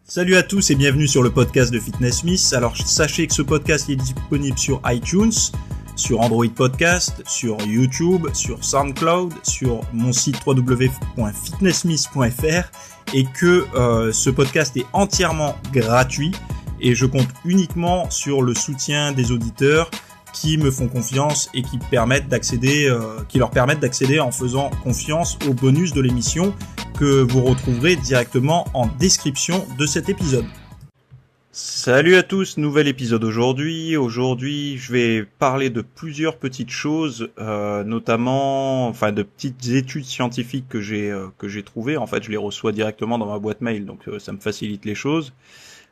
Salut à tous et bienvenue sur le podcast de Fitness Miss. Alors sachez que ce podcast est disponible sur iTunes, sur Android Podcast, sur YouTube, sur SoundCloud, sur mon site www.fitnessmiss.fr et que ce podcast est entièrement gratuit et je compte uniquement sur le soutien des auditeurs qui me font confiance et qui leur permettent d'accéder en faisant confiance aux bonus de l'émission que vous retrouverez directement en description de cet épisode. Salut à tous, nouvel épisode aujourd'hui. Aujourd'hui, je vais parler de plusieurs petites choses, notamment, de petites études scientifiques que j'ai trouvées. En fait, je les reçois directement dans ma boîte mail, donc ça me facilite les choses.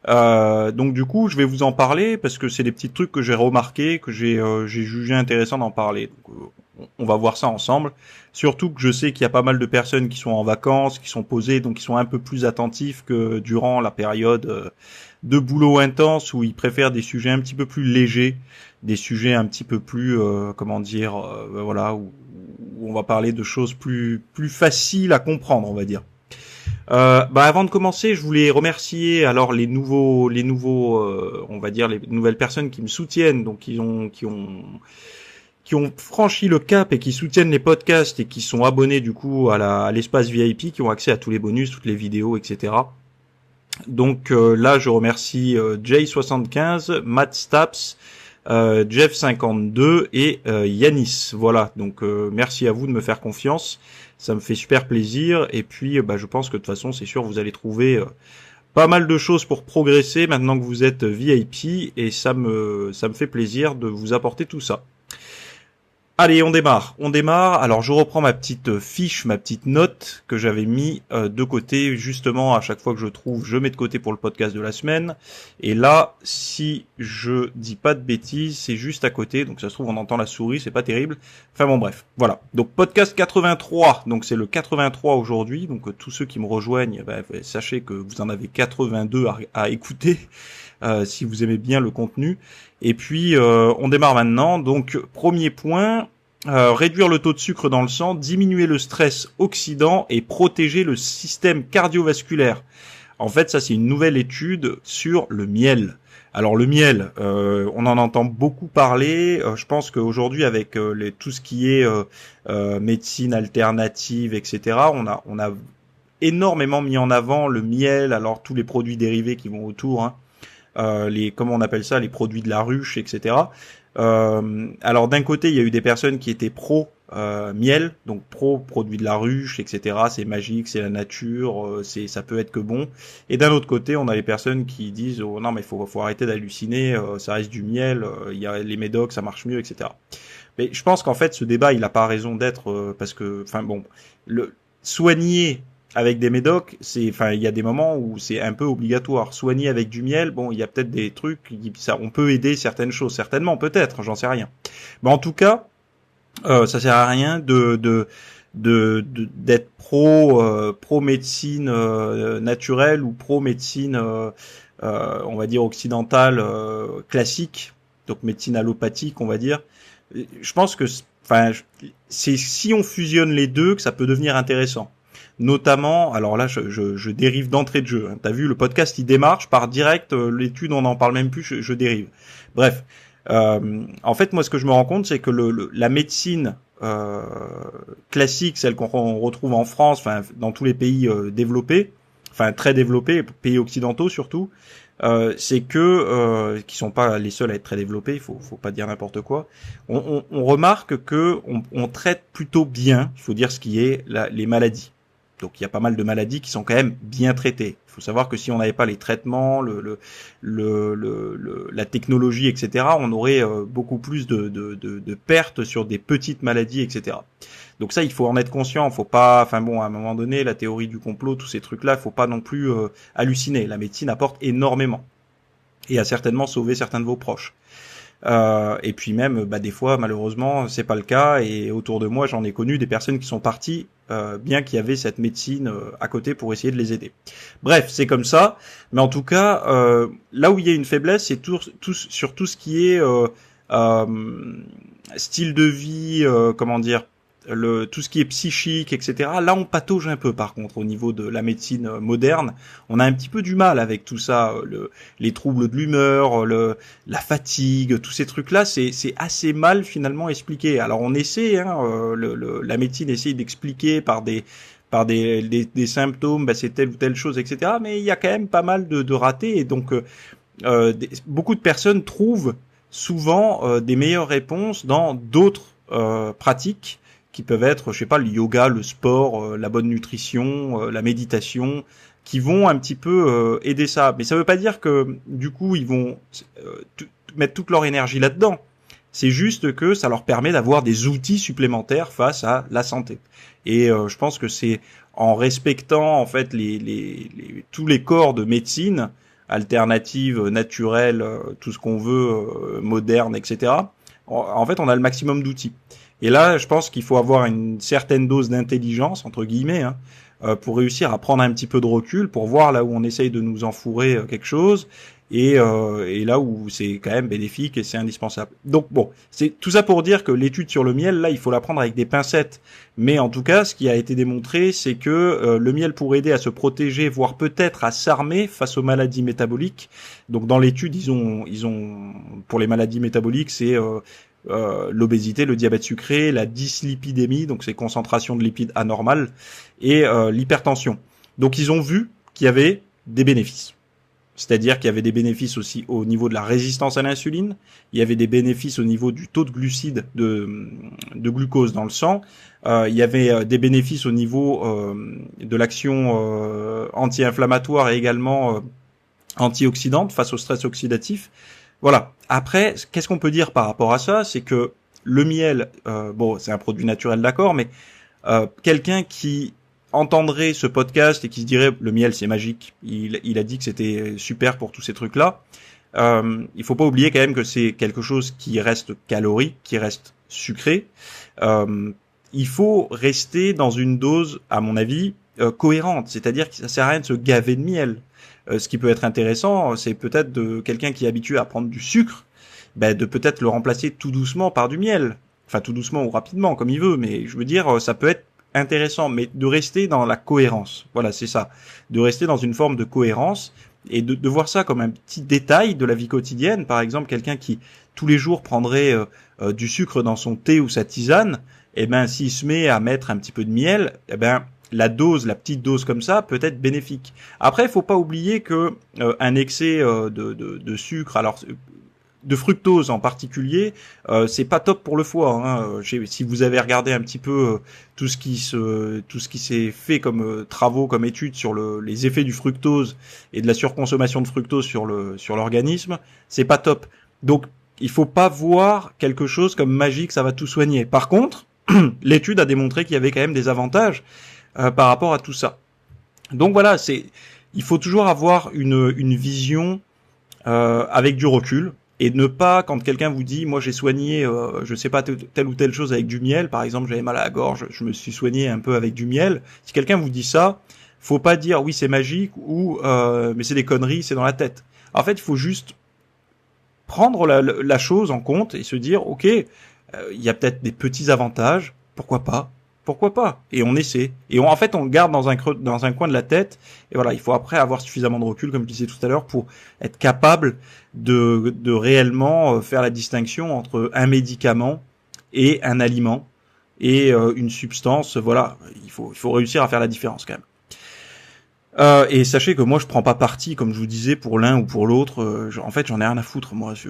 Donc du coup, je vais vous en parler parce que c'est des petits trucs que j'ai remarqués, que j'ai jugé intéressant d'en parler. Donc, on va voir ça ensemble. Surtout que je sais qu'il y a pas mal de personnes qui sont en vacances, qui sont posées, donc qui sont un peu plus attentifs que durant la période de boulot intense où ils préfèrent des sujets un petit peu plus légers, des sujets un petit peu plus, où on va parler de choses plus faciles à comprendre, on va dire. Avant de commencer, je voulais remercier alors les nouvelles personnes qui me soutiennent, donc qui ont franchi le cap et qui soutiennent les podcasts et qui sont abonnés du coup à l'espace VIP, qui ont accès à tous les bonus, toutes les vidéos, etc. Donc là, je remercie Jay75, Matt Staps, Jeff52 et Yanis. Voilà, donc merci à vous de me faire confiance. Ça me fait super plaisir et puis je pense que de toute façon c'est sûr vous allez trouver pas mal de choses pour progresser maintenant que vous êtes VIP et ça me fait plaisir de vous apporter tout ça. Allez, on démarre. Alors je reprends ma petite fiche, ma petite note que j'avais mis de côté justement à chaque fois que je trouve, je mets de côté pour le podcast de la semaine. Et là, si je dis pas de bêtises, c'est juste à côté. Donc ça se trouve on entend la souris, c'est pas terrible. Enfin bon bref, voilà. Donc podcast 83. Donc c'est le 83 aujourd'hui. Donc tous ceux qui me rejoignent, sachez que vous en avez 82 à écouter. Si vous aimez bien le contenu. Et puis on démarre maintenant. Donc premier point, réduire le taux de sucre dans le sang, diminuer le stress oxydant et protéger le système cardiovasculaire. En fait, ça c'est une nouvelle étude sur le miel. Alors le miel, on en entend beaucoup parler. Je pense qu'aujourd'hui avec tout ce qui est médecine alternative, etc., on a énormément mis en avant le miel. Alors tous les produits dérivés qui vont autour, hein. Comment on appelle ça, les produits de la ruche, etc. Alors d'un côté, il y a eu des personnes qui étaient pro miel, donc pro produits de la ruche, etc. C'est magique, c'est la nature, ça peut être que bon. Et d'un autre côté, on a les personnes qui disent oh non mais faut arrêter d'halluciner, ça reste du miel, il y a les médocs, ça marche mieux, etc. Mais je pense qu'en fait, ce débat, il a pas raison d'être parce que, le soigner avec des médocs, il y a des moments où c'est un peu obligatoire. Soigner avec du miel, bon, il y a peut-être des trucs, on peut aider certaines choses, certainement, peut-être, j'en sais rien. Mais en tout cas, ça sert à rien d'être pro médecine naturelle ou pro médecine, on va dire occidentale classique, donc médecine allopathique, on va dire. Je pense que, c'est si on fusionne les deux que ça peut devenir intéressant. Notamment, alors là, je dérive d'entrée de jeu. Hein. T'as vu, le podcast, il démarre, je pars direct, l'étude, on n'en parle même plus, je dérive. Bref, en fait, moi, ce que je me rends compte, c'est que la médecine classique, celle qu'on retrouve en France, dans tous les pays développés, très développés, pays occidentaux surtout, c'est que qui sont pas les seuls à être très développés, il faut pas dire n'importe quoi. On remarque que on traite plutôt bien, il faut dire ce qui est les maladies. Donc il y a pas mal de maladies qui sont quand même bien traitées. Il faut savoir que si on n'avait pas les traitements, la technologie, etc., on aurait beaucoup plus de pertes sur des petites maladies, etc. Donc ça, il faut en être conscient. Faut pas, à un moment donné, la théorie du complot, tous ces trucs-là, il faut pas non plus halluciner. La médecine apporte énormément et a certainement sauvé certains de vos proches. Et puis même, des fois, malheureusement, c'est pas le cas. Et autour de moi, j'en ai connu des personnes qui sont parties, bien qu'il y avait cette médecine à côté pour essayer de les aider. Bref, c'est comme ça. Mais en tout cas, là où il y a une faiblesse, c'est sur tout ce qui est style de vie, tout ce qui est psychique, etc. Là, on patauge un peu, par contre, au niveau de la médecine moderne. On a un petit peu du mal avec tout ça, les troubles de l'humeur, la fatigue, tous ces trucs-là, c'est assez mal finalement expliqué. Alors, on essaie, la médecine essaie d'expliquer par des symptômes, bah, c'est telle ou telle chose, etc. Mais il y a quand même pas mal de ratés, et donc beaucoup de personnes trouvent souvent des meilleures réponses dans d'autres pratiques qui peuvent être, je sais pas, le yoga, le sport, la bonne nutrition, la méditation, qui vont un petit peu aider ça. Mais ça veut pas dire que du coup ils vont mettre toute leur énergie là-dedans. C'est juste que ça leur permet d'avoir des outils supplémentaires face à la santé. Et je pense que c'est en respectant en fait tous les corps de médecine alternative, naturelle, tout ce qu'on veut, moderne, etc. En fait, on a le maximum d'outils. Et là, je pense qu'il faut avoir une certaine dose d'intelligence, entre guillemets, pour réussir à prendre un petit peu de recul, pour voir là où on essaye de nous enfourrer quelque chose, et là où c'est quand même bénéfique et c'est indispensable. Donc bon, c'est tout ça pour dire que l'étude sur le miel, là, il faut la prendre avec des pincettes. Mais en tout cas, ce qui a été démontré, c'est que le miel pourrait aider à se protéger, voire peut-être à s'armer face aux maladies métaboliques. Donc dans l'étude, ils ont pour les maladies métaboliques, c'est l'obésité, le diabète sucré, la dyslipidémie, donc c'est concentration de lipides anormales, et l'hypertension. Donc ils ont vu qu'il y avait des bénéfices. C'est-à-dire qu'il y avait des bénéfices aussi au niveau de la résistance à l'insuline, il y avait des bénéfices au niveau du taux de glucides, de glucose dans le sang, il y avait des bénéfices au niveau de l'action anti-inflammatoire et également antioxydante face au stress oxydatif. Voilà. Après, qu'est-ce qu'on peut dire par rapport à ça? C'est que le miel, bon, c'est un produit naturel, d'accord, mais quelqu'un qui entendrait ce podcast et qui se dirait le miel c'est magique, il a dit que c'était super pour tous ces trucs-là, il faut pas oublier quand même que c'est quelque chose qui reste calorique, qui reste sucré. Il faut rester dans une dose, à mon avis, cohérente, c'est-à-dire que ça sert à rien de se gaver de miel. Ce qui peut être intéressant, c'est peut-être de quelqu'un qui est habitué à prendre du sucre, de peut-être le remplacer tout doucement par du miel. Enfin, tout doucement ou rapidement, comme il veut, mais je veux dire, ça peut être intéressant, mais de rester dans la cohérence. Voilà, c'est ça. De rester dans une forme de cohérence et de voir ça comme un petit détail de la vie quotidienne. Par exemple, quelqu'un qui, tous les jours, prendrait du sucre dans son thé ou sa tisane, s'il se met à mettre un petit peu de miel, la petite dose comme ça peut être bénéfique. Après, il faut pas oublier que un excès de sucre, alors de fructose en particulier, c'est pas top pour le foie. Si vous avez regardé un petit peu tout ce qui s'est fait comme travaux, comme études sur les effets du fructose et de la surconsommation de fructose sur l'organisme, c'est pas top. Donc, il faut pas voir quelque chose comme magique, ça va tout soigner. Par contre, l'étude a démontré qu'il y avait quand même des avantages par rapport à tout ça. Donc voilà, il faut toujours avoir une vision avec du recul et ne pas, quand quelqu'un vous dit moi j'ai soigné je sais pas telle ou telle chose avec du miel, par exemple j'avais mal à la gorge, je me suis soigné un peu avec du miel. Si quelqu'un vous dit ça, faut pas dire oui c'est magique ou mais c'est des conneries, c'est dans la tête. En fait, il faut juste prendre la chose en compte et se dire ok, il y a peut-être des petits avantages, pourquoi pas. Et on essaie. Et en fait, on le garde dans un coin de la tête. Et voilà, il faut après avoir suffisamment de recul, comme je disais tout à l'heure, pour être capable de réellement faire la distinction entre un médicament et un aliment et une substance. Voilà, il faut réussir à faire la différence quand même. Et sachez que moi je prends pas parti, comme je vous disais, pour l'un ou pour l'autre. En fait, j'en ai rien à foutre. Moi, je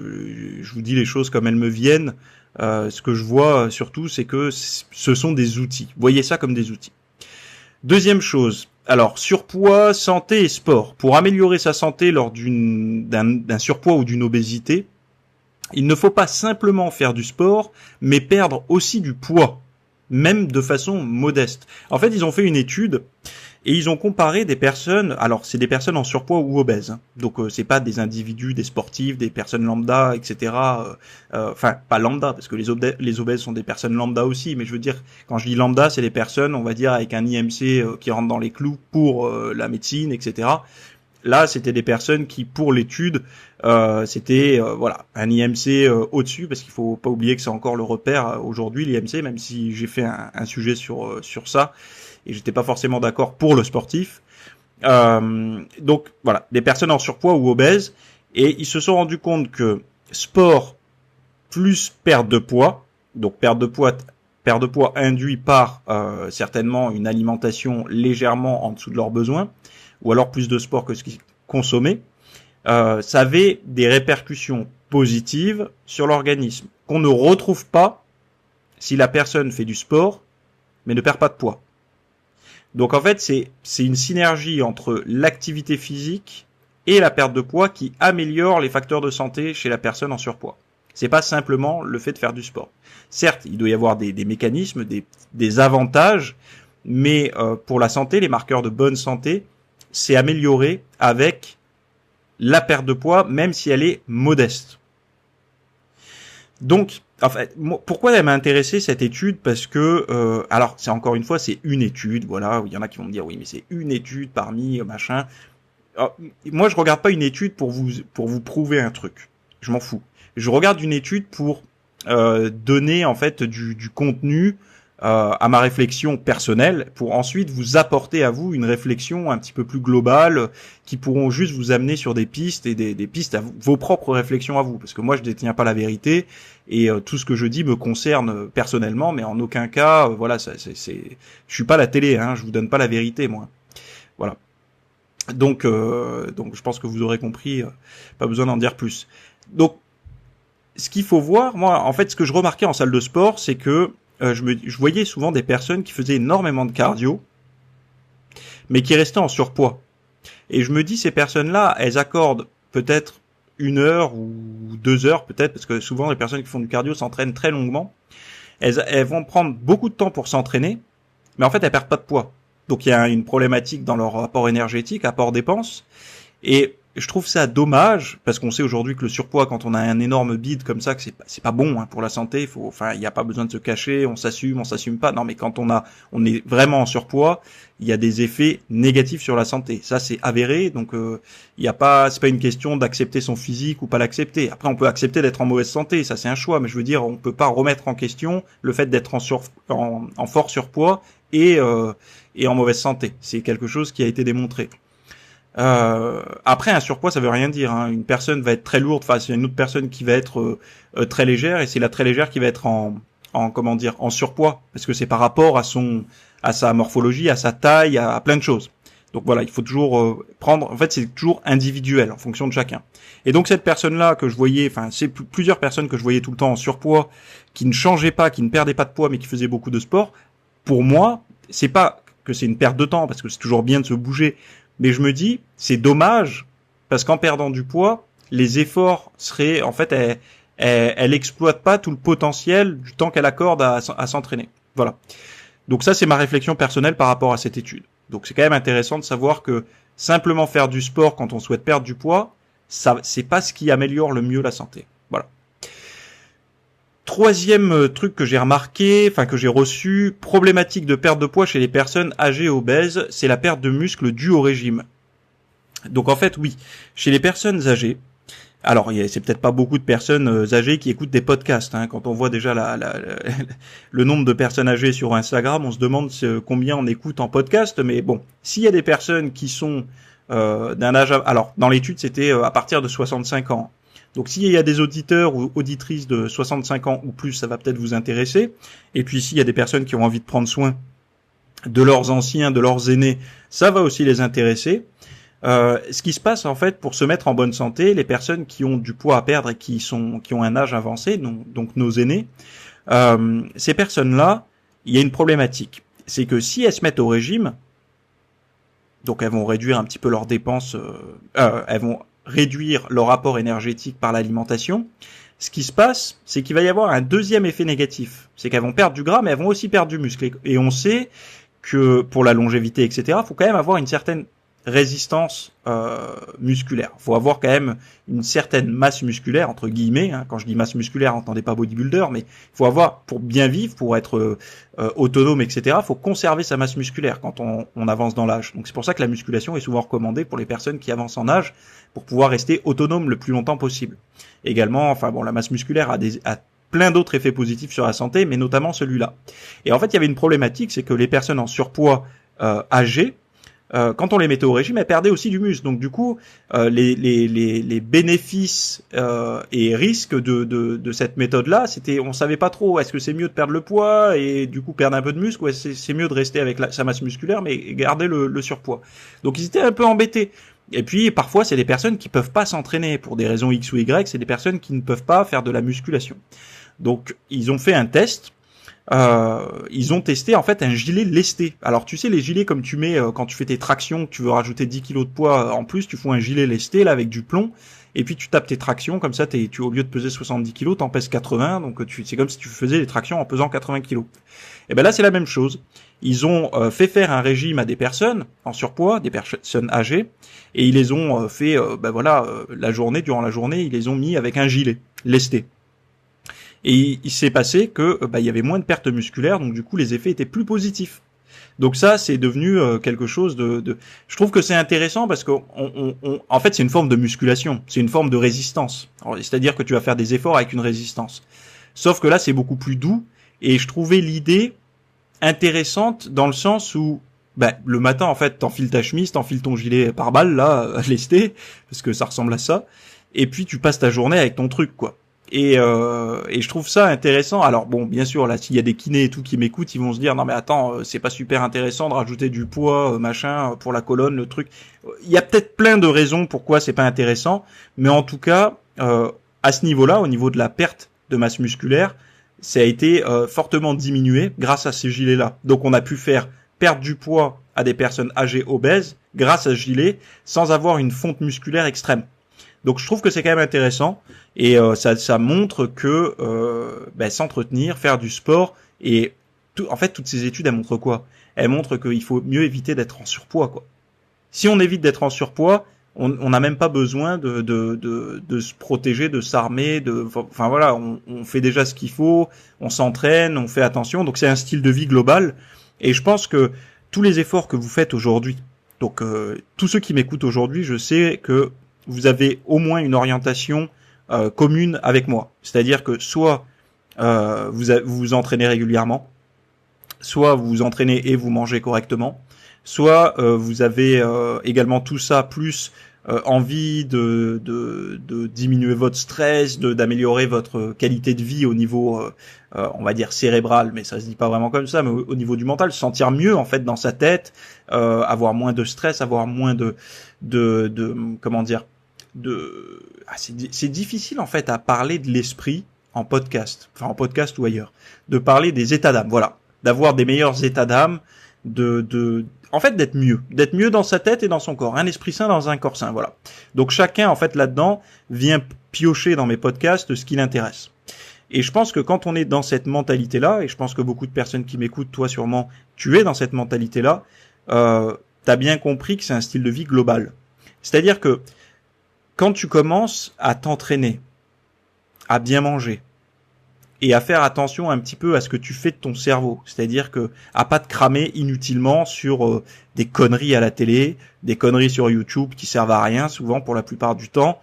vous dis les choses comme elles me viennent. Ce que je vois surtout, c'est que ce sont des outils. Voyez ça comme des outils. Deuxième chose, alors surpoids, santé et sport. Pour améliorer sa santé lors d'un surpoids ou d'une obésité, il ne faut pas simplement faire du sport, mais perdre aussi du poids, même de façon modeste. En fait, ils ont fait une étude et ils ont comparé des personnes, alors c'est des personnes en surpoids ou obèses, donc c'est pas des individus, des sportifs, des personnes lambda, etc. Enfin, pas lambda, parce que les obèses sont des personnes lambda aussi, mais je veux dire, quand je dis lambda, c'est des personnes, on va dire, avec un IMC qui rentre dans les clous pour la médecine, etc. Là, c'était des personnes qui, pour l'étude, c'était voilà, un IMC au-dessus, parce qu'il faut pas oublier que c'est encore le repère aujourd'hui, l'IMC, même si j'ai fait un sujet sur ça, et j'étais pas forcément d'accord pour le sportif. Donc voilà, des personnes en surpoids ou obèses, et ils se sont rendus compte que sport plus perte de poids, donc perte de poids induit par certainement une alimentation légèrement en dessous de leurs besoins, ou alors plus de sport que ce qu'ils consommaient, ça avait des répercussions positives sur l'organisme qu'on ne retrouve pas si la personne fait du sport mais ne perd pas de poids. Donc en fait, c'est une synergie entre l'activité physique et la perte de poids qui améliore les facteurs de santé chez la personne en surpoids. C'est pas simplement le fait de faire du sport. Certes, il doit y avoir des mécanismes, des avantages, mais pour la santé, les marqueurs de bonne santé, c'est amélioré avec la perte de poids, même si elle est modeste. Donc, en fait, pourquoi elle m'a intéressé cette étude? Parce que, alors, c'est encore une fois, c'est une étude, voilà. Il y en a qui vont me dire, oui, mais c'est une étude parmi machin. Alors, moi, je regarde pas une étude pour vous prouver un truc. Je m'en fous. Je regarde une étude pour donner en fait du contenu à ma réflexion personnelle, pour ensuite vous apporter à vous une réflexion un petit peu plus globale qui pourront juste vous amener sur des pistes et des pistes à vos propres réflexions à vous, parce que moi je détiens pas la vérité et tout ce que je dis me concerne personnellement, mais en aucun cas voilà, je suis pas la télé, hein, je vous donne pas la vérité moi. Voilà. Donc je pense que vous aurez compris, pas besoin d'en dire plus. Donc ce qu'il faut voir, moi en fait ce que je remarquais en salle de sport, c'est que je voyais souvent des personnes qui faisaient énormément de cardio, mais qui restaient en surpoids. Et je me dis, ces personnes-là, elles accordent peut-être 1 heure ou 2 heures, peut-être, parce que souvent les personnes qui font du cardio s'entraînent très longuement. Elles vont prendre beaucoup de temps pour s'entraîner, mais en fait, elles perdent pas de poids. Donc il y a une problématique dans leur rapport énergétique, apport-dépense. Et je trouve ça dommage, parce qu'on sait aujourd'hui que le surpoids, quand on a un énorme bide comme ça, que c'est pas bon hein, pour la santé. Il y a pas besoin de se cacher, on s'assume pas. Non, mais quand on est vraiment en surpoids, il y a des effets négatifs sur la santé. Ça, c'est avéré. Donc, c'est pas une question d'accepter son physique ou pas l'accepter. Après, on peut accepter d'être en mauvaise santé, ça c'est un choix. Mais je veux dire, on peut pas remettre en question le fait d'être en fort surpoids et en mauvaise santé. C'est quelque chose qui a été démontré. Après un surpoids ça veut rien dire hein. Une personne va être très lourde face à une autre personne qui va être très légère, et c'est la très légère qui va être en surpoids, parce que c'est par rapport à sa morphologie, à sa taille, à plein de choses. Donc voilà, il faut toujours prendre, en fait c'est toujours individuel en fonction de chacun. Et donc cette personne-là que je voyais, enfin c'est plusieurs personnes que je voyais tout le temps en surpoids, qui ne changeaient pas, qui ne perdaient pas de poids mais qui faisaient beaucoup de sport. Pour moi, c'est pas que c'est une perte de temps, parce que c'est toujours bien de se bouger. Mais je me dis, c'est dommage, parce qu'en perdant du poids, les efforts seraient, en fait, elle exploite pas tout le potentiel du temps qu'elle accorde à s'entraîner. Voilà. Donc ça, c'est ma réflexion personnelle par rapport à cette étude. Donc c'est quand même intéressant de savoir que simplement faire du sport quand on souhaite perdre du poids, ça, c'est pas ce qui améliore le mieux la santé. Voilà. Troisième truc que j'ai remarqué, enfin que j'ai reçu, problématique de perte de poids chez les personnes âgées et obèses, c'est la perte de muscle due au régime. Donc en fait, oui, chez les personnes âgées, alors c'est peut-être pas beaucoup de personnes âgées qui écoutent des podcasts. Hein. Quand on voit déjà le nombre de personnes âgées sur Instagram, on se demande combien on écoute en podcast. Mais bon, s'il y a des personnes qui sont d'un âge, alors dans l'étude c'était à partir de 65 ans. Donc s'il y a des auditeurs ou auditrices de 65 ans ou plus, ça va peut-être vous intéresser. Et puis s'il y a des personnes qui ont envie de prendre soin de leurs anciens, de leurs aînés, ça va aussi les intéresser. Ce qui se passe en fait pour se mettre en bonne santé, les personnes qui ont du poids à perdre et qui ont un âge avancé, donc nos aînés, ces personnes-là, il y a une problématique. C'est que si elles se mettent au régime, donc elles vont réduire un petit peu leurs dépenses, elles vont réduire leur apport énergétique par l'alimentation. Ce qui se passe, c'est qu'il va y avoir un deuxième effet négatif. C'est qu'elles vont perdre du gras, mais elles vont aussi perdre du muscle. Et on sait que pour la longévité, etc., il faut quand même avoir une certaine résistance musculaire. Faut avoir quand même une certaine masse musculaire entre guillemets. Quand je dis masse musculaire, entendez pas bodybuilder, mais il faut avoir, pour bien vivre, pour être autonome, etc. Faut conserver sa masse musculaire quand on avance dans l'âge. Donc c'est pour ça que la musculation est souvent recommandée pour les personnes qui avancent en âge pour pouvoir rester autonome le plus longtemps possible. Également, la masse musculaire a plein d'autres effets positifs sur la santé, mais notamment celui-là. Et en fait, il y avait une problématique, c'est que les personnes en surpoids âgées, quand on les mettait au régime, elles perdaient aussi du muscle. Donc du coup, les bénéfices et risques de cette méthode-là, on savait pas trop. Est-ce que c'est mieux de perdre le poids et du coup perdre un peu de muscle, ou est-ce que c'est mieux de rester avec sa masse musculaire mais garder le surpoids. Donc ils étaient un peu embêtés. Et puis parfois, c'est des personnes qui peuvent pas s'entraîner pour des raisons X ou Y. C'est des personnes qui ne peuvent pas faire de la musculation. Donc ils ont fait un test. Ils ont testé en fait un gilet lesté. Alors tu sais, les gilets comme tu mets quand tu fais tes tractions, que tu veux rajouter 10 kilos de poids en plus, tu fous un gilet lesté là avec du plomb, et puis tu tapes tes tractions comme ça, tu au lieu de peser 70 kilos, t'en pèses 80, donc c'est comme si tu faisais les tractions en pesant 80 kilos. Et ben là c'est la même chose. Ils ont fait faire un régime à des personnes en surpoids, des personnes âgées, et ils les ont fait durant la journée, ils les ont mis avec un gilet lesté. Et il s'est passé que il y avait moins de pertes musculaires, donc du coup les effets étaient plus positifs. Donc ça, c'est devenu quelque chose de. Je trouve que c'est intéressant parce que en fait, c'est une forme de musculation, c'est une forme de résistance. C'est-à-dire que tu vas faire des efforts avec une résistance. Sauf que là, c'est beaucoup plus doux. Et je trouvais l'idée intéressante dans le sens où le matin, en fait, t'enfiles ta chemise, t'enfiles ton gilet pare-balles là, lesté, parce que ça ressemble à ça. Et puis tu passes ta journée avec ton truc, quoi. Et je trouve ça intéressant. Alors bon, bien sûr, là, s'il y a des kinés et tout qui m'écoutent, ils vont se dire non mais attends, c'est pas super intéressant de rajouter du poids, machin, pour la colonne, le truc. Il y a peut-être plein de raisons pourquoi c'est pas intéressant, mais en tout cas, à ce niveau-là, au niveau de la perte de masse musculaire, ça a été fortement diminué grâce à ces gilets-là. Donc on a pu faire perdre du poids à des personnes âgées obèses grâce à ce gilet, sans avoir une fonte musculaire extrême. Donc je trouve que c'est quand même intéressant, et ça montre que s'entretenir, faire du sport, et en fait toutes ces études elles montrent quoi? Elles montrent qu'il faut mieux éviter d'être en surpoids, quoi. Si on évite d'être en surpoids, on n'a même pas besoin de se protéger, de s'armer, on fait déjà ce qu'il faut, on s'entraîne, on fait attention, donc c'est un style de vie global. Et je pense que tous les efforts que vous faites aujourd'hui, donc tous ceux qui m'écoutent aujourd'hui, je sais que vous avez au moins une orientation commune avec moi. C'est-à-dire que soit vous vous entraînez régulièrement, soit vous vous entraînez et vous mangez correctement, soit vous avez également tout ça plus envie de diminuer votre stress, d'améliorer votre qualité de vie au niveau on va dire cérébral, mais ça se dit pas vraiment comme ça, mais au niveau du mental, se sentir mieux en fait dans sa tête, avoir moins de stress, avoir moins comment dire, c'est difficile en fait à parler de l'esprit en podcast ou ailleurs, de parler des états d'âme, voilà, d'avoir des meilleurs états d'âme, en fait d'être mieux dans sa tête et dans son corps, un esprit sain dans un corps sain, voilà. Donc chacun en fait là-dedans vient piocher dans mes podcasts ce qui l'intéresse. Et je pense que quand on est dans cette mentalité-là, et je pense que beaucoup de personnes qui m'écoutent, toi sûrement, tu es dans cette mentalité-là, t'as bien compris que c'est un style de vie global. C'est-à-dire que quand tu commences à t'entraîner, à bien manger, et à faire attention un petit peu à ce que tu fais de ton cerveau, c'est-à-dire que à pas te cramer inutilement sur des conneries à la télé, des conneries sur YouTube qui servent à rien souvent pour la plupart du temps,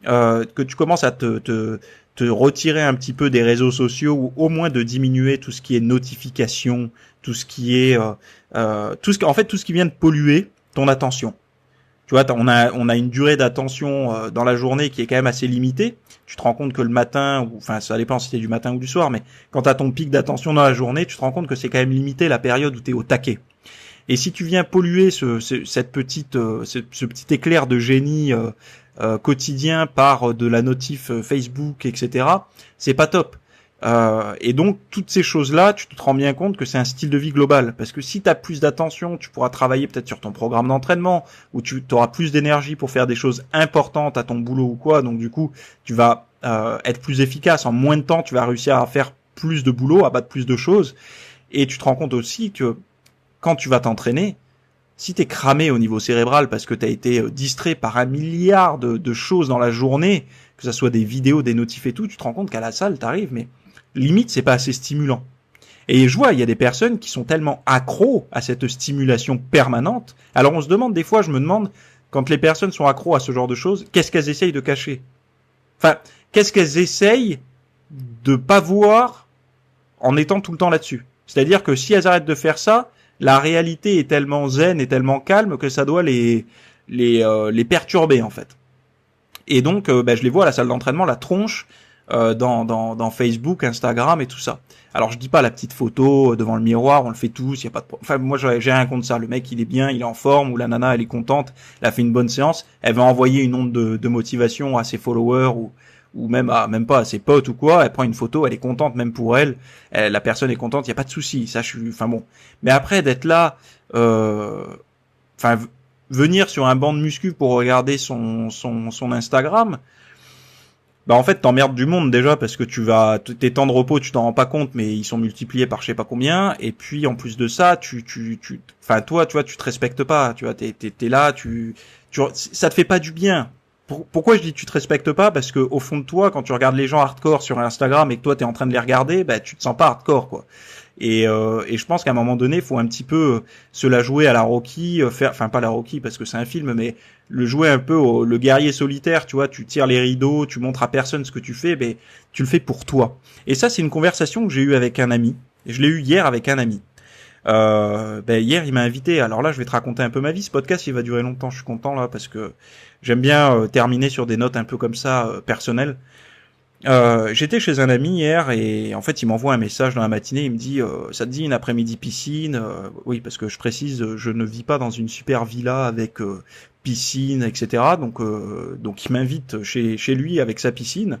que tu commences à te retirer un petit peu des réseaux sociaux, ou au moins de diminuer tout ce qui est notification, tout ce qui est tout ce qui vient de polluer ton attention. Tu vois, on a une durée d'attention dans la journée qui est quand même assez limitée. Tu te rends compte que le matin, ça dépend si c'est du matin ou du soir, mais quand tu as ton pic d'attention dans la journée, tu te rends compte que c'est quand même limité la période où tu es au taquet. Et si tu viens polluer ce petit éclair de génie quotidien par de la notif Facebook, etc., c'est pas top. Et donc toutes ces choses-là, tu te rends bien compte que c'est un style de vie global, parce que si tu as plus d'attention, tu pourras travailler peut-être sur ton programme d'entraînement, ou tu auras plus d'énergie pour faire des choses importantes à ton boulot ou quoi, donc du coup tu vas être plus efficace, en moins de temps tu vas réussir à faire plus de boulot, à battre plus de choses, et tu te rends compte aussi que quand tu vas t'entraîner, si t'es cramé au niveau cérébral parce que t'as été distrait par un milliard de choses dans la journée, que ça soit des vidéos, des notifs et tout, tu te rends compte qu'à la salle, t'arrives, mais limite, c'est pas assez stimulant. Et je vois, il y a des personnes qui sont tellement accros à cette stimulation permanente. Alors on se demande, des fois, je me demande, quand les personnes sont accros à ce genre de choses, qu'est-ce qu'elles essayent de cacher? Enfin, qu'est-ce qu'elles essayent de pas voir en étant tout le temps là-dessus? C'est-à-dire que si elles arrêtent de faire ça, la réalité est tellement zen et tellement calme que ça doit les perturber, en fait. Et donc, je les vois à la salle d'entraînement, la tronche, dans Facebook, Instagram et tout ça. Alors je dis pas la petite photo devant le miroir, on le fait tous, y a pas de enfin moi j'ai rien contre ça, le mec il est bien, il est en forme, ou la nana elle est contente, elle a fait une bonne séance, elle va envoyer une onde de motivation à ses followers ou même pas à ses potes ou quoi, elle prend une photo, elle est contente même pour elle, la personne est contente, y a pas de souci, ça je suis enfin bon. Mais après d'être là venir sur un banc de muscu pour regarder son Instagram, bah en fait t'emmerdes du monde déjà parce que tes temps de repos tu t'en rends pas compte mais ils sont multipliés par je sais pas combien, et puis en plus de ça enfin toi tu vois tu te respectes pas, tu vois t'es là ça te fait pas du bien. Pourquoi je dis tu te respectes pas? Parce que au fond de toi, quand tu regardes les gens hardcore sur Instagram et que toi t'es en train de les regarder, bah tu te sens pas hardcore quoi. Et je pense qu'à un moment donné, faut un petit peu se la jouer à la Rocky, enfin pas la Rocky parce que c'est un film, mais le jouer un peu le guerrier solitaire, tu vois, tu tires les rideaux, tu montres à personne ce que tu fais, mais tu le fais pour toi. Et ça, c'est une conversation que j'ai eue avec un ami. Je l'ai eu hier avec un ami. Hier, il m'a invité. Alors là, je vais te raconter un peu ma vie. Ce podcast, il va durer longtemps. Je suis content là parce que j'aime bien terminer sur des notes un peu comme ça, personnelles. J'étais chez un ami hier et en fait il m'envoie un message dans la matinée, il me dit ça te dit une après-midi piscine? Oui, parce que je précise, je ne vis pas dans une super villa avec piscine, etc. Donc il m'invite chez lui avec sa piscine.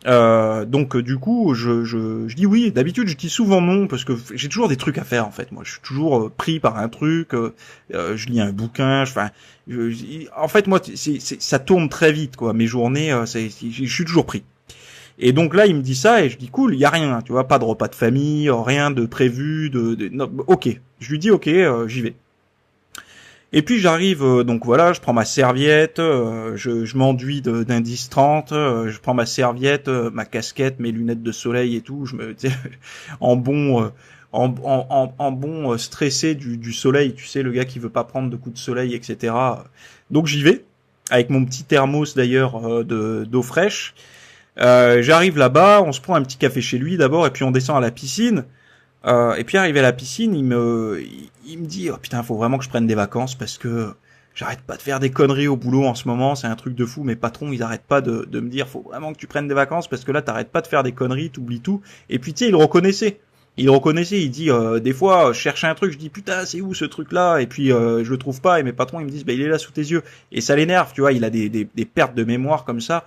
Du coup je dis oui. D'habitude je dis souvent non parce que j'ai toujours des trucs à faire en fait. Moi je suis toujours pris par un truc. Je lis un bouquin. En fait moi ça tourne très vite quoi. Mes journées, je suis toujours pris. Et donc là, il me dit ça et je dis cool, il y a rien, tu vois, pas de repas de famille, rien de prévu, non, ok. Je lui dis ok, j'y vais. Et puis j'arrive, donc voilà, je prends ma serviette, je m'enduis d'indice 30, je prends ma serviette, ma casquette, mes lunettes de soleil et tout, je me en bon en bon stressé du soleil, tu sais, le gars qui veut pas prendre de coups de soleil, etc. Donc j'y vais avec mon petit thermos d'ailleurs d'eau fraîche. J'arrive là-bas, on se prend un petit café chez lui d'abord et puis on descend à la piscine. Et puis arrivé à la piscine, il me dit oh putain, faut vraiment que je prenne des vacances parce que j'arrête pas de faire des conneries au boulot en ce moment, c'est un truc de fou. Mes patrons, ils arrêtent pas de me dire faut vraiment que tu prennes des vacances parce que là t'arrêtes pas de faire des conneries, t'oublies tout. Et puis tu sais, il reconnaissait, il dit des fois je cherche un truc, je dis putain c'est où ce truc là, et puis je le trouve pas et mes patrons ils me disent bah il est là sous tes yeux, et ça l'énerve, tu vois, il a des pertes de mémoire comme ça.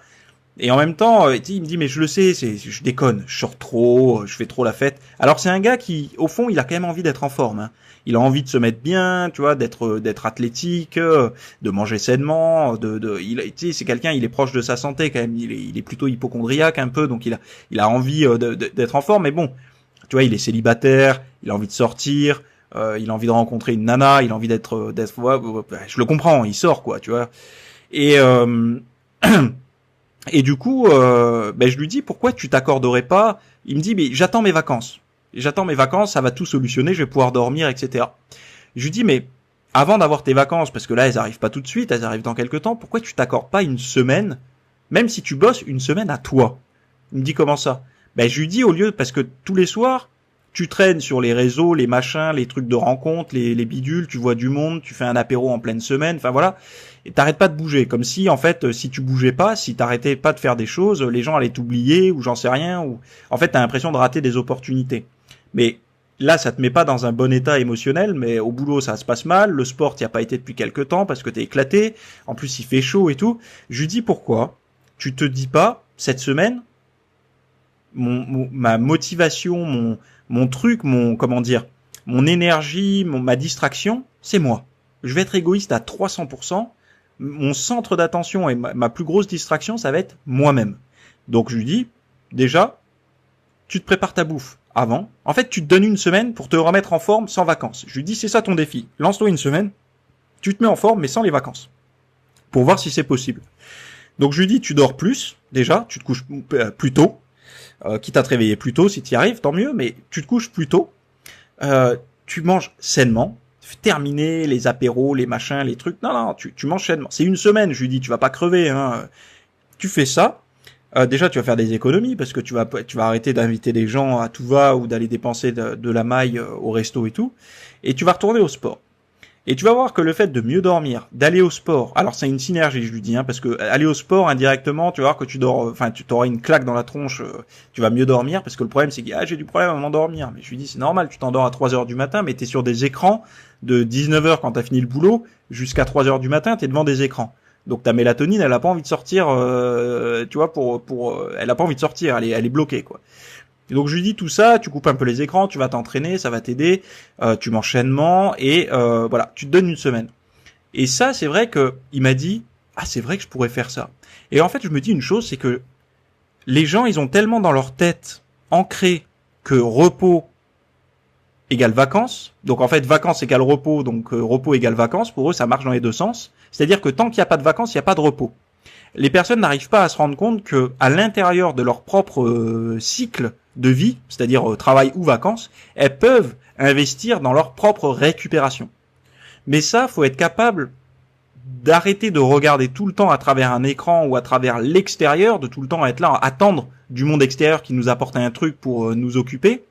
Et en même temps, il me dit mais je le sais, je déconne, je sors trop, je fais trop la fête. Alors c'est un gars qui, au fond, il a quand même envie d'être en forme. Hein. Il a envie de se mettre bien, tu vois, d'être athlétique, de manger sainement, c'est quelqu'un, il est proche de sa santé quand même. Il est plutôt hypocondriaque un peu, donc il a envie d'être en forme. Mais bon, tu vois, il est célibataire, il a envie de sortir, il a envie de rencontrer une nana, il a envie je le comprends, il sort quoi, tu vois. Et Et du coup, je lui dis pourquoi tu t'accorderais pas. Il me dit mais j'attends mes vacances, ça va tout solutionner, je vais pouvoir dormir, etc. Je lui dis mais avant d'avoir tes vacances, parce que là elles arrivent pas tout de suite, elles arrivent dans quelques temps, pourquoi tu t'accordes pas une semaine, même si tu bosses une semaine à toi? Il me dit comment ça? Je lui dis parce que tous les soirs tu traînes sur les réseaux, les machins, les trucs de rencontres, les bidules, tu vois du monde, tu fais un apéro en pleine semaine, enfin voilà, et t'arrêtes pas de bouger, comme si en fait si tu bougeais pas, si t'arrêtais pas de faire des choses, les gens allaient t'oublier ou j'en sais rien, ou en fait t'as l'impression de rater des opportunités. Mais là ça te met pas dans un bon état émotionnel, mais au boulot ça se passe mal, le sport t'y a pas été depuis quelque temps parce que t'es éclaté, en plus il fait chaud et tout. Je lui dis pourquoi tu te dis pas cette semaine ma motivation, mon truc, mon énergie, ma distraction, c'est moi. Je vais être égoïste à 300%. Mon centre d'attention et ma plus grosse distraction, ça va être moi-même. Donc je lui dis, déjà, tu te prépares ta bouffe avant. En fait, tu te donnes une semaine pour te remettre en forme sans vacances. Je lui dis, c'est ça ton défi. Lance-toi une semaine. Tu te mets en forme, mais sans les vacances. Pour voir si c'est possible. Donc je lui dis, tu dors plus, déjà, tu te couches plus tôt, quitte à te réveiller plus tôt, si tu y arrives, tant mieux, mais tu te couches plus tôt, tu manges sainement, terminer les apéros, les machins, les trucs, non, tu manges sainement. C'est une semaine, je lui dis, tu vas pas crever, hein. Tu fais ça, déjà tu vas faire des économies, parce que tu vas arrêter d'inviter des gens à tout va, ou d'aller dépenser de la maille au resto et tout, et tu vas retourner au sport. Et tu vas voir que le fait de mieux dormir, d'aller au sport, alors c'est une synergie, je lui dis, hein, parce que aller au sport indirectement, tu vas voir que tu t'auras une claque dans la tronche, tu vas mieux dormir, parce que le problème c'est que j'ai du problème à m'endormir. Mais je lui dis, c'est normal, tu t'endors à 3 heures du matin, mais t'es sur des écrans de 19 heures quand t'as fini le boulot, jusqu'à 3 heures du matin, t'es devant des écrans. Donc ta mélatonine, elle a pas envie de sortir, tu vois, elle a pas envie de sortir, elle est bloquée, quoi. Et donc je lui dis tout ça, tu coupes un peu les écrans, tu vas t'entraîner, ça va t'aider, tu manges sainement et voilà, tu te donnes une semaine. Et ça, c'est vrai que il m'a dit, c'est vrai que je pourrais faire ça. Et en fait, je me dis une chose, c'est que les gens, ils ont tellement dans leur tête ancré que repos égale vacances. Donc en fait, vacances égale repos, donc repos égale vacances. Pour eux, ça marche dans les deux sens. C'est-à-dire que tant qu'il n'y a pas de vacances, il n'y a pas de repos. Les personnes n'arrivent pas à se rendre compte que à l'intérieur de leur propre cycle de vie, c'est-à-dire travail ou vacances, elles peuvent investir dans leur propre récupération. Mais ça, faut être capable d'arrêter de regarder tout le temps à travers un écran ou à travers l'extérieur, de tout le temps être là, à attendre du monde extérieur qui nous apporte un truc pour nous occuper,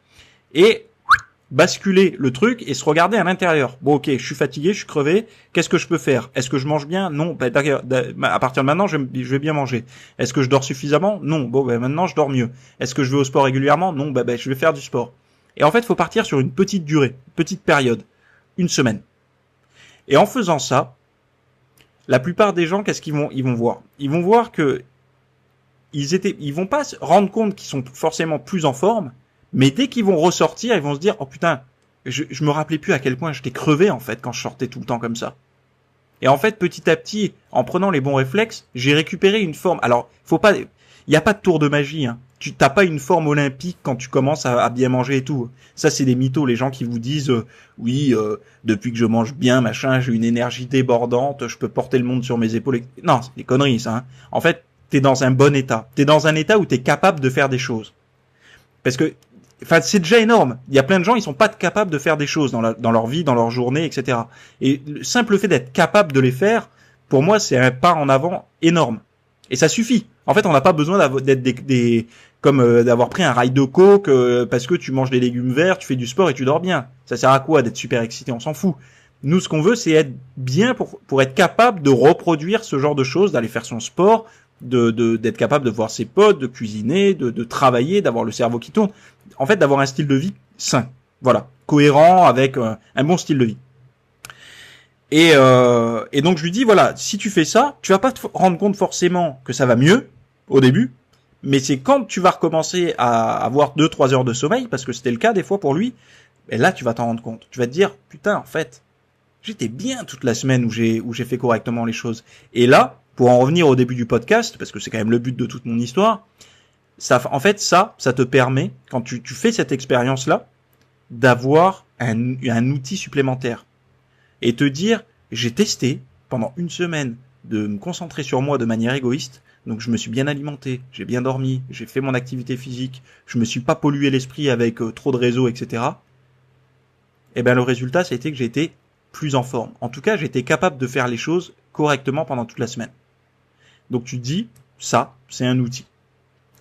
et basculer le truc et se regarder à l'intérieur. Bon, ok, je suis fatigué, je suis crevé, qu'est-ce que je peux faire? Est-ce que je mange bien? Non. À partir de maintenant, je vais bien manger. Est-ce que je dors suffisamment? Non. Bon, maintenant, je dors mieux. Est-ce que je vais au sport régulièrement? Non. Je vais faire du sport. Et en fait, il faut partir sur une petite durée, petite période, une semaine. Et en faisant ça, la plupart des gens, qu'est-ce qu'ils vont voir? Ils vont voir que ils vont pas se rendre compte qu'ils sont forcément plus en forme, mais dès qu'ils vont ressortir, ils vont se dire, oh putain, je me rappelais plus à quel point j'étais crevé, en fait, quand je sortais tout le temps comme ça. Et en fait, petit à petit, en prenant les bons réflexes, j'ai récupéré une forme. Alors, il y a pas de tour de magie, hein. Tu t'as pas une forme olympique quand tu commences à bien manger et tout. Ça, c'est des mythos, les gens qui vous disent, oui, depuis que je mange bien, machin, j'ai une énergie débordante, je peux porter le monde sur mes épaules. Non, c'est des conneries, ça, hein. En fait, t'es dans un bon état. T'es dans un état où t'es capable de faire des choses. Parce que, c'est déjà énorme. Il y a plein de gens, ils sont pas capables de faire des choses dans leur vie, dans leur journée, etc. Et le simple fait d'être capable de les faire, pour moi, c'est un pas en avant énorme. Et ça suffit. En fait, on n'a pas besoin d'être d'avoir pris un rail de coke parce que tu manges des légumes verts, tu fais du sport et tu dors bien. Ça sert à quoi d'être super excité? On s'en fout. Nous, ce qu'on veut, c'est être bien pour être capable de reproduire ce genre de choses, d'aller faire son sport, d'être capable de voir ses potes, de cuisiner, de travailler, d'avoir le cerveau qui tourne. En fait, d'avoir un style de vie sain. Voilà. Cohérent avec un bon style de vie. Et donc, je lui dis, voilà, si tu fais ça, tu vas pas te rendre compte forcément que ça va mieux au début, mais c'est quand tu vas recommencer à avoir 2-3 heures de sommeil, parce que c'était le cas des fois pour lui, et là, tu vas t'en rendre compte. Tu vas te dire, putain, en fait, j'étais bien toute la semaine où j'ai fait correctement les choses. Et là, pour en revenir au début du podcast, parce que c'est quand même le but de toute mon histoire, ça te permet, quand tu fais cette expérience-là, d'avoir un outil supplémentaire. Et te dire, j'ai testé pendant une semaine de me concentrer sur moi de manière égoïste, donc je me suis bien alimenté, j'ai bien dormi, j'ai fait mon activité physique, je me suis pas pollué l'esprit avec trop de réseaux, etc. Et ben le résultat, ça a été que j'ai été plus en forme. En tout cas, j'ai été capable de faire les choses correctement pendant toute la semaine. Donc tu te dis, ça, c'est un outil.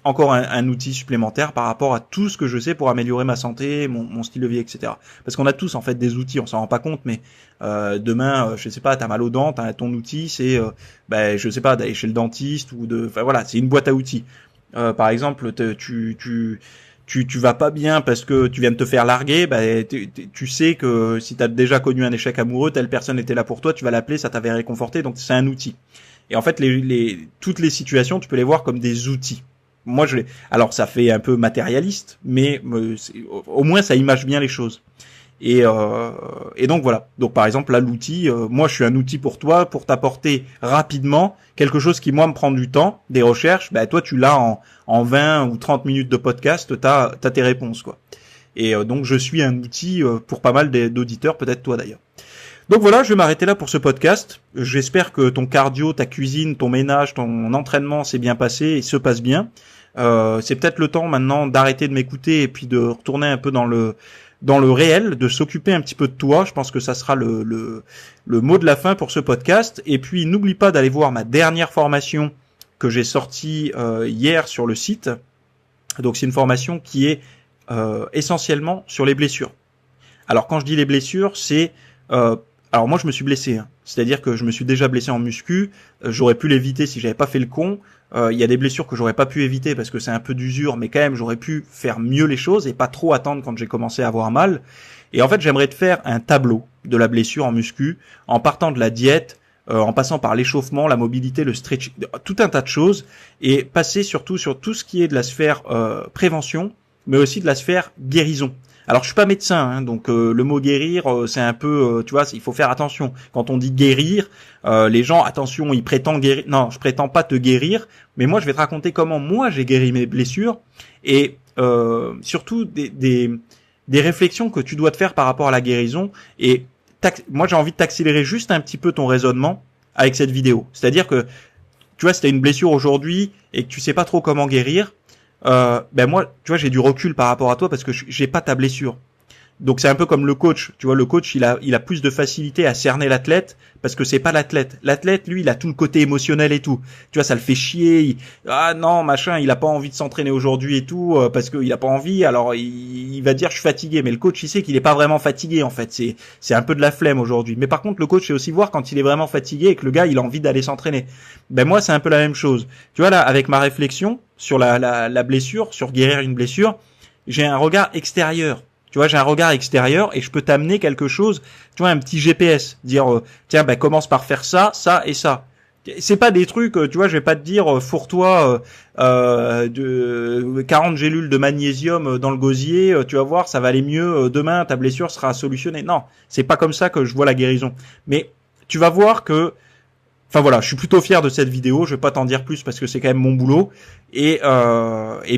Encore un outil supplémentaire par rapport à tout ce que je sais pour améliorer ma santé, mon style de vie, etc. Parce qu'on a tous en fait des outils, on s'en rend pas compte, mais demain, je sais pas, t'as mal aux dents, ton outil, c'est, je sais pas, d'aller chez le dentiste voilà, c'est une boîte à outils. Par exemple, tu vas pas bien parce que tu viens de te faire larguer, tu sais que si t'as déjà connu un échec amoureux, telle personne était là pour toi, tu vas l'appeler, ça t'avait réconforté, donc c'est un outil. Et en fait, toutes les situations, tu peux les voir comme des outils. Moi, alors ça fait un peu matérialiste, mais au moins ça image bien les choses. Et donc voilà. Donc par exemple là, l'outil, moi je suis un outil pour toi, pour t'apporter rapidement quelque chose qui moi me prend du temps, des recherches. Toi tu l'as en 20 ou 30 minutes de podcast, t'as tes réponses quoi. Et donc je suis un outil pour pas mal d'auditeurs, peut-être toi d'ailleurs. Donc voilà, je vais m'arrêter là pour ce podcast. J'espère que ton cardio, ta cuisine, ton ménage, ton entraînement s'est bien passé et se passe bien. C'est peut-être le temps maintenant d'arrêter de m'écouter et puis de retourner un peu dans le réel, de s'occuper un petit peu de toi. Je pense que ça sera le mot de la fin pour ce podcast. Et puis n'oublie pas d'aller voir ma dernière formation que j'ai sortie hier sur le site. Donc c'est une formation qui est essentiellement sur les blessures. Alors quand je dis les blessures, c'est alors moi je me suis blessé, hein. C'est-à-dire que je me suis déjà blessé en muscu, j'aurais pu l'éviter si j'avais pas fait le con. Il y a des blessures que j'aurais pas pu éviter parce que c'est un peu d'usure, mais quand même j'aurais pu faire mieux les choses et pas trop attendre quand j'ai commencé à avoir mal. Et en fait j'aimerais te faire un tableau de la blessure en muscu, en partant de la diète, en passant par l'échauffement, la mobilité, le stretching, tout un tas de choses, et passer surtout sur tout ce qui est de la sphère prévention, mais aussi de la sphère guérison. Alors je suis pas médecin, hein, donc le mot guérir, c'est un peu, tu vois, il faut faire attention. Quand on dit guérir, les gens, attention, ils prétendent guérir. Non, je prétends pas te guérir, mais moi je vais te raconter comment moi j'ai guéri mes blessures et surtout des réflexions que tu dois te faire par rapport à la guérison. Et moi j'ai envie de t'accélérer juste un petit peu ton raisonnement avec cette vidéo. C'est-à-dire que tu vois, si t'as une blessure aujourd'hui et que tu sais pas trop comment guérir, ben moi, tu vois, j'ai du recul par rapport à toi parce que j'ai pas ta blessure. Donc c'est un peu comme le coach, tu vois, le coach il a plus de facilité à cerner l'athlète parce que c'est pas l'athlète. L'athlète lui, il a tout le côté émotionnel et tout. Tu vois, ça le fait chier, ah non, machin, il a pas envie de s'entraîner aujourd'hui et tout parce que il a pas envie, alors il va dire je suis fatigué, mais le coach il sait qu'il est pas vraiment fatigué en fait, c'est un peu de la flemme aujourd'hui. Mais par contre, le coach sait aussi voir quand il est vraiment fatigué et que le gars il a envie d'aller s'entraîner. Ben moi, c'est un peu la même chose. Tu vois là, avec ma réflexion sur la blessure, sur guérir une blessure, j'ai un regard extérieur. Tu vois, j'ai un regard extérieur et je peux t'amener quelque chose, tu vois, un petit GPS, dire tiens, ben commence par faire ça, ça et ça. C'est pas des trucs, tu vois, je vais pas te dire fourre-toi de 40 gélules de magnésium dans le gosier, tu vas voir, ça va aller mieux demain, ta blessure sera solutionnée. Non, c'est pas comme ça que je vois la guérison. Mais tu vas voir que enfin voilà, je suis plutôt fier de cette vidéo, je vais pas t'en dire plus parce que c'est quand même mon boulot et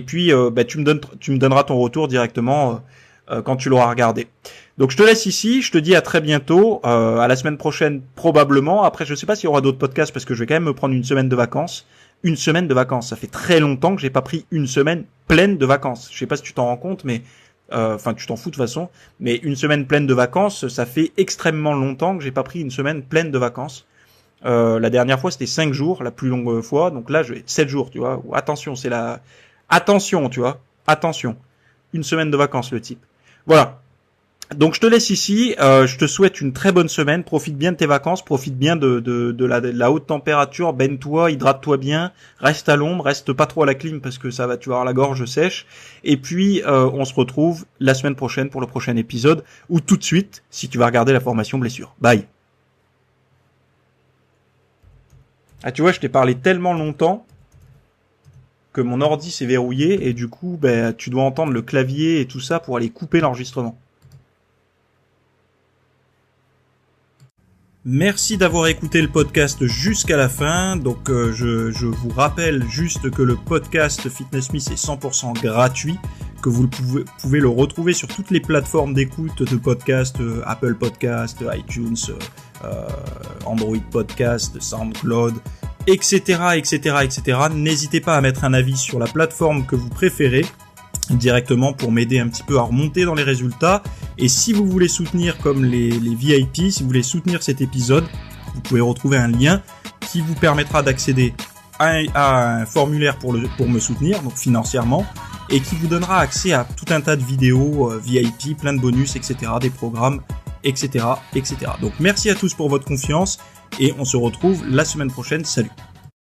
puis ben tu me donneras ton retour directement quand tu l'auras regardé. Donc je te laisse ici, je te dis à très bientôt, à la semaine prochaine probablement. Après je sais pas s'il y aura d'autres podcasts parce que je vais quand même me prendre une semaine de vacances. Une semaine de vacances, ça fait très longtemps que j'ai pas pris une semaine pleine de vacances. Je sais pas si tu t'en rends compte, mais enfin tu t'en fous de toute façon. Mais une semaine pleine de vacances, ça fait extrêmement longtemps que j'ai pas pris une semaine pleine de vacances. La dernière fois c'était 5 jours, la plus longue fois. Donc là je vais 7 jours, tu vois. Attention, attention, tu vois. Attention. Une semaine de vacances le type. Voilà. Donc je te laisse ici, je te souhaite une très bonne semaine, profite bien de tes vacances, profite bien de la haute température, baigne-toi, hydrate-toi bien, reste à l'ombre, reste pas trop à la clim parce que tu vas avoir la gorge sèche, et puis on se retrouve la semaine prochaine pour le prochain épisode, ou tout de suite si tu vas regarder la formation blessure. Bye. Ah tu vois, je t'ai parlé tellement longtemps que mon ordi s'est verrouillé et du coup ben tu dois entendre le clavier et tout ça pour aller couper l'enregistrement. Merci d'avoir écouté le podcast jusqu'à la fin. Donc je vous rappelle juste que le podcast Fitness Me c'est 100% gratuit, que vous pouvez le retrouver sur toutes les plateformes d'écoute de podcast, Apple Podcast, iTunes, Android Podcast, SoundCloud, etc., etc., etc. N'hésitez pas à mettre un avis sur la plateforme que vous préférez directement pour m'aider un petit peu à remonter dans les résultats. Et si vous voulez soutenir comme les VIP, si vous voulez soutenir cet épisode, vous pouvez retrouver un lien qui vous permettra d'accéder à un formulaire pour me soutenir, donc financièrement, et qui vous donnera accès à tout un tas de vidéos VIP, plein de bonus, etc., des programmes, etc., etc. Donc merci à tous pour votre confiance et on se retrouve la semaine prochaine. Salut!